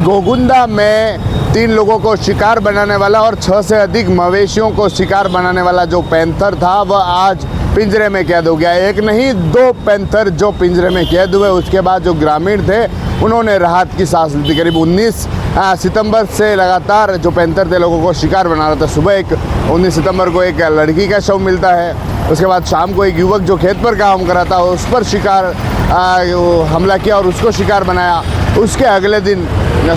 गोगुंदा में 3 लोगों को शिकार बनाने वाला और 6 से अधिक मवेशियों को शिकार बनाने वाला जो पैंथर था वह आज पिंजरे में कैद हो गया। एक नहीं 2 पैंथर जो पिंजरे में कैद हुए। उसके बाद जो ग्रामीण थे उन्होंने राहत की सांस ली थी। करीब 19 सितंबर से लगातार जो पैंथर थे लोगों को शिकार बना रहा था। सुबह 19 सितंबर को एक लड़की का शव मिलता है। उसके बाद शाम को एक युवक जो खेत पर काम कर रहा था उस पर शिकार हमला किया और उसको शिकार बनाया। उसके अगले दिन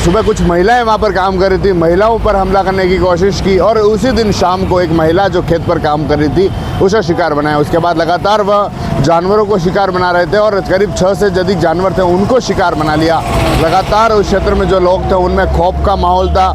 सुबह कुछ महिलाएं वहाँ पर काम कर रही थी, महिलाओं पर हमला करने की कोशिश की और उसी दिन शाम को एक महिला जो खेत पर काम कर रही थी उसे शिकार बनाया। उसके बाद लगातार वह जानवरों को शिकार बना रहे थे और करीब 6 से अधिक जानवर थे उनको शिकार बना लिया। लगातार उस क्षेत्र में जो लोग थे उनमें खौफ का माहौल था।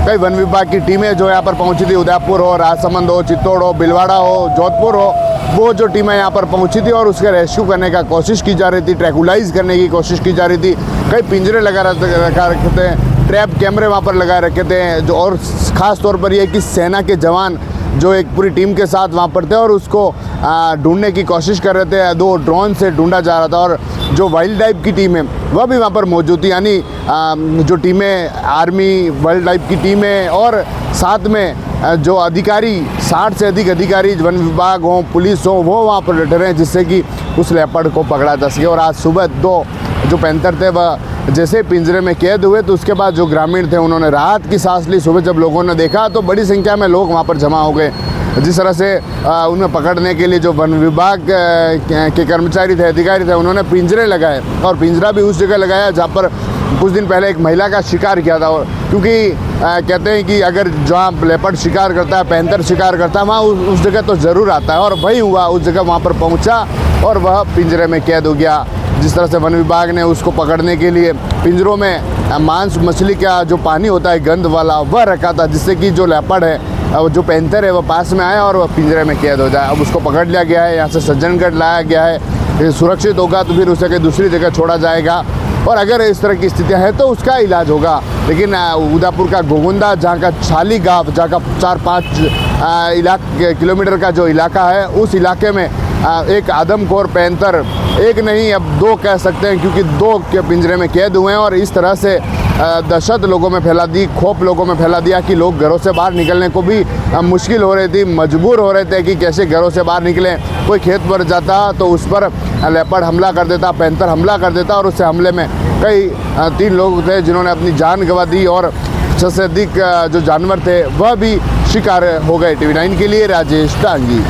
कई वन विभाग की टीमें जो यहाँ पर पहुँची थी, उदयपुर हो, राजसमंद हो, चित्तौड़ हो, भीलवाड़ा हो, जोधपुर हो, वो जो टीमें यहाँ पर पहुँची थी और उसके रेस्क्यू करने का कोशिश की जा रही थी, ट्रैकुलाइज करने की कोशिश की जा रही थी। कई पिंजरे लगा रखे थे, ट्रैप कैमरे वहाँ पर लगा रखे थे जो, और ख़ास तौर पर यह कि सेना के जवान जो एक पूरी टीम के साथ वहाँ पर थे और उसको ढूंढने की कोशिश कर रहे थे। 2 ड्रोन से ढूंढा जा रहा था और जो वाइल्ड लाइफ की टीम है वह भी वहाँ पर मौजूद थी। यानी जो टीमें आर्मी, वाइल्ड लाइफ की टीमें और साथ में जो अधिकारी 60 से अधिक अधिकारी वन विभाग हो, पुलिस हो, वो वहाँ पर डटे रहे जिससे कि उस लेपर्ड को पकड़ा जा सके। और आज सुबह 2 जो पैंथर थे वह जैसे पिंजरे में कैद हुए तो उसके बाद जो ग्रामीण थे उन्होंने राहत की सांस ली। सुबह जब लोगों ने देखा तो बड़ी संख्या में लोग वहाँ पर जमा हो गए। जिस तरह से उन्हें पकड़ने के लिए जो वन विभाग के कर्मचारी थे, अधिकारी थे, उन्होंने पिंजरे लगाए और पिंजरा भी उस जगह लगाया जहाँ पर कुछ दिन पहले एक महिला का शिकार किया था। क्योंकि कहते हैं कि अगर जहाँ लेपर्ड शिकार करता है, पैंथर शिकार करता है, वहाँ उस जगह तो ज़रूर आता है और वही हुआ। उस जगह वहाँ पर पहुँचा और वह पिंजरे में कैद हो गया। जिस तरह से वन विभाग ने उसको पकड़ने के लिए पिंजरों में मांस मछली का जो पानी होता है गंध वाला वह रखा था, जिससे कि जो लेपर्ड है, जो पैंथर है, वह पास में आया और वह पिंजरे में कैद हो जाए। अब उसको पकड़ लिया गया है, यहाँ से सज्जनगढ़ लाया गया है। सुरक्षित होगा तो फिर उसे कहीं दूसरी जगह छोड़ा जाएगा और अगर इस तरह की स्थितियाँ हैं तो उसका इलाज होगा। लेकिन उदयपुर का गोगुंदा, जहाँ का छाली गाँव, जहाँ का 4-5 किलोमीटर का जो इलाका है, उस इलाके में एक आदमखोर पैंथर, एक नहीं अब 2 कह सकते हैं, क्योंकि 2 के पिंजरे में कैद हुए हैं और इस तरह से दहशत लोगों में फैला दी, खौफ लोगों में फैला दिया कि लोग घरों से बाहर निकलने को भी मुश्किल हो रही थी, मजबूर हो रहे थे कि कैसे घरों से बाहर निकलें। कोई खेत पर जाता तो उस पर लेपर्ड हमला कर देता, पैंथर हमला कर देता और उस हमले में कई 3 लोग थे जिन्होंने अपनी जान गंवा दी और 6 से अधिक जो जानवर थे वह भी शिकार हो गए। TV9 के लिए राजेश टांगी।